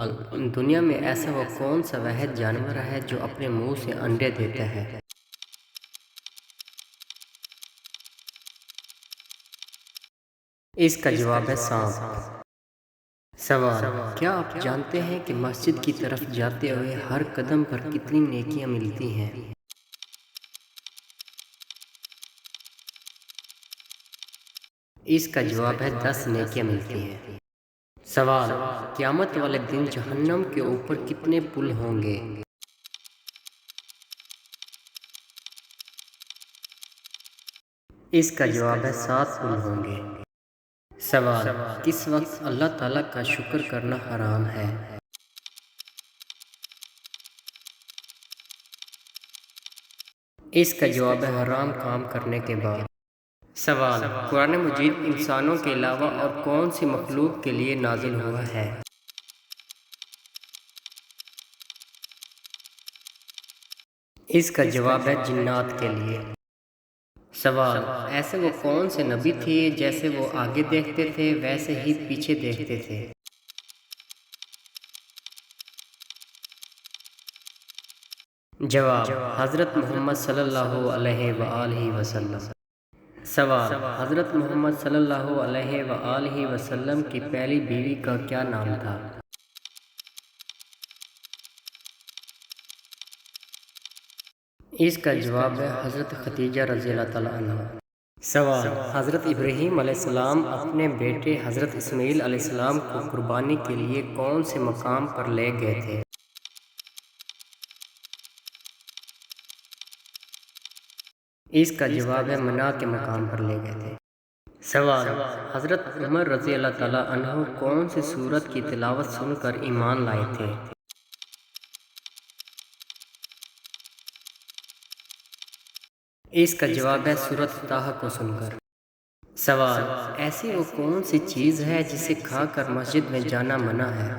دنیا میں ایسا وہ کون سا واحد جانور ہے جو اپنے منہ سے انڈے دیتا ہے؟ اس کا جواب ہے سانپ۔ سوال: کیا آپ جانتے ہیں کہ مسجد کی طرف جاتے ہوئے ہر قدم پر کتنی نیکیاں ملتی ہیں؟ اس کا جواب ہے 10 نیکیاں ملتی ہیں۔ سوال: قیامت والے دن جہنم کے اوپر کتنے پل ہوں گے؟ اس کا جواب ہے 7 پل ہوں گے۔ سوال: کس وقت اللہ تعالیٰ کا شکر کرنا حرام ہے؟ اس کا جواب ہے حرام کام کرنے کے بعد۔ سوال: قرآن مجید انسانوں کے علاوہ اور کون سی مخلوق کے لیے نازل ہوا ہے؟ اس کا جواب ہے جنات کے لیے۔ سوال: ایسے وہ کون سے نبی تھے جیسے وہ آگے دیکھتے تھے ویسے ہی پیچھے دیکھتے تھے؟ جواب: حضرت محمد صلی اللہ علیہ وآلہ وسلم۔ سوال: حضرت محمد صلی اللہ علیہ وآلہ وسلم کی پہلی بیوی کا کیا نام تھا؟ اس کا جواب ہے حضرت خدیجہ رضی اللہ تعالیٰ عنہ۔ سوال: حضرت ابراہیم علیہ السلام اپنے بیٹے حضرت اسماعیل علیہ السلام کو قربانی کے لیے کون سے مقام پر لے گئے تھے؟ اس کا جواب ہے منا کے مقام پر لے گئے تھے۔ سوال: حضرت عمر رضی اللہ تعالیٰ عنہ کون سی سورت کی تلاوت سن کر ایمان لائے تھے؟ اس کا جواب ہے سورت طٰہٰ کو سن کر۔ سوال: ایسی وہ کون سی چیز ہے جسے کھا کر مسجد میں جانا منع ہے؟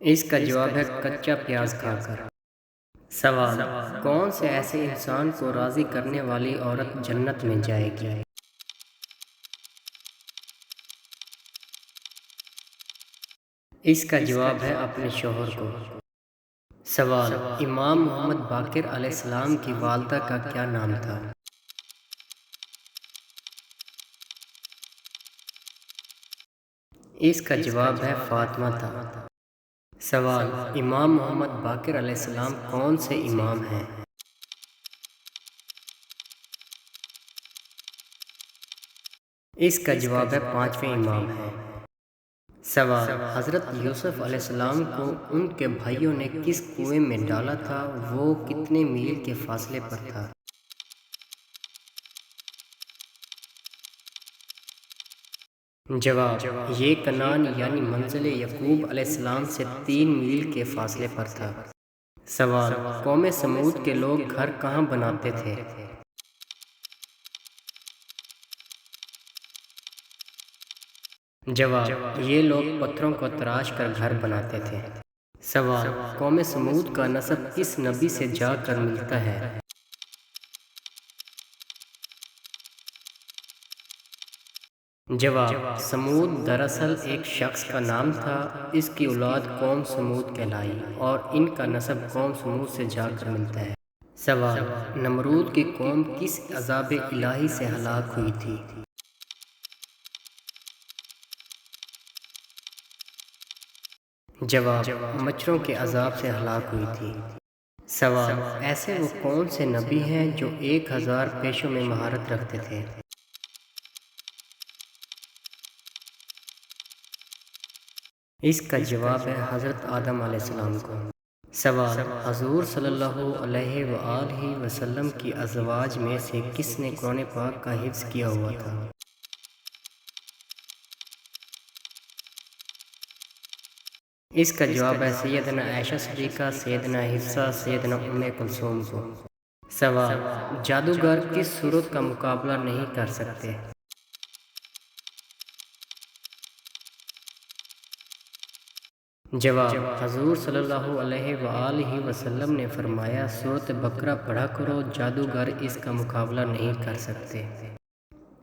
اس کا جواب ہے کچا پیاز کھا کر۔ سوال: کون سے ایسے انسان کو راضی کرنے والی عورت جنت میں جائے گی؟ اس کا جواب ہے اپنے شوہر کو۔ سوال: امام محمد باقر علیہ السلام کی والدہ کا کیا نام تھا؟ اس کا جواب ہے فاطمہ تھا۔ سوال: امام محمد باقر علیہ السلام کون سے امام ہیں؟ اس کا جواب ہے 5ویں امام ہیں۔ سوال: حضرت یوسف علیہ السلام کو ان کے بھائیوں نے کس کنویں میں ڈالا تھا، وہ کتنے میل کے فاصلے پر تھا؟ جواب: یہ کنعان یعنی منزل یعقوب علیہ السلام سے 3 میل کے فاصلے پر تھا۔ سوال: قوم سمود کے لوگ گھر کہاں بناتے تھے؟ جواب: یہ لوگ پتھروں کو تراش کر گھر بناتے تھے۔ سوال: قوم سمود کا نسب کس نبی سے جا کر ملتا ہے؟ جواب: سمود دراصل ایک شخص کا نام تھا، اس کی اولاد قوم سمود کہلائی اور ان کا نسب قوم سمود سے جا کر ملتا ہے۔ سوال: نمرود کی قوم کس عذاب الہی سے ہلاک ہوئی تھی؟ جواب: مچھروں کے عذاب سے ہلاک ہوئی تھی۔ سوال: ایسے وہ کون سے نبی ہیں جو 1000 پیشوں میں مہارت رکھتے تھے؟ اس کا جواب ہے حضرت آدم علیہ السلام کو۔ سوال: حضور صلی اللہ علیہ وآلہ وسلم کی ازواج میں سے کس نے قرآن پاک کا حفظ کیا ہوا تھا؟ اس کا جواب ہے سیدنا عائشہ صدیقہ، سیدنا حفصہ، سیدنا ام کلثوم کو۔ سوال: جادوگر کس سورت کا مقابلہ نہیں کر سکتے؟ جواب: حضور صلی اللہ علیہ وآلہ وسلم نے فرمایا سورۃ بقرہ پڑھا کرو، جادوگر اس کا مقابلہ نہیں کر سکتے۔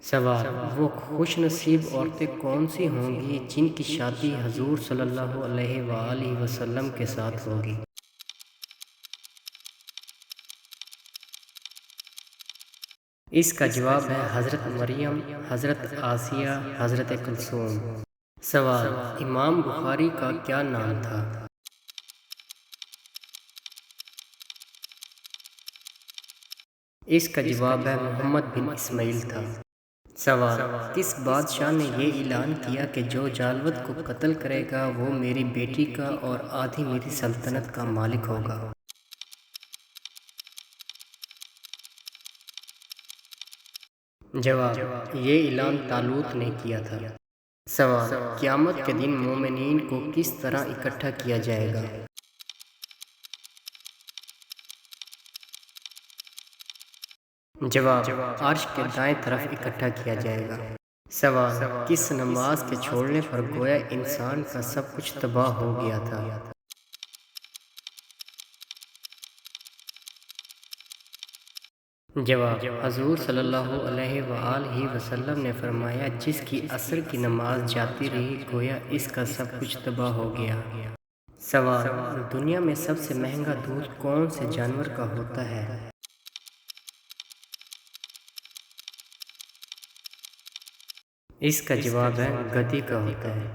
سوال: وہ خوش نصیب عورتیں کون سی ہوں گی جن کی شادی حضور صلی اللہ علیہ وآلہ وسلم کے ساتھ ہوگی؟ اس کا جواب ہے حضرت مریم، حضرت آسیہ، حضرت کلثوم۔ سوال: امام بخاری کا کیا نام تھا؟ اس کا جواب ہے محمد بن اسماعیل تھا۔ سوال: کس بادشاہ نے یہ اعلان کیا کہ جو جالوت کو قتل کرے گا وہ میری بیٹی کا اور آدھی میری سلطنت کا مالک ہوگا؟ جواب: یہ اعلان طالوت نے کیا تھا۔ سوال: قیامت کے دن مومنین کو کس طرح اکٹھا کیا جائے گا؟ جواب: عرش کے دائیں طرف اکٹھا کیا جائے گا۔ سوال: کس نماز کے چھوڑنے پر گویا انسان کا سب کچھ تباہ ہو گیا تھا؟ جواب: حضور صلی اللہ علیہ وآلہ وسلم نے فرمایا جس کی عصر کی نماز جاتی رہی گویا اس کا سب کچھ تباہ ہو گیا۔ سوال: دنیا میں سب سے مہنگا دودھ کون سے جانور کا ہوتا ہے؟ اس کا جواب ہے گدھی کا ہوتا ہے۔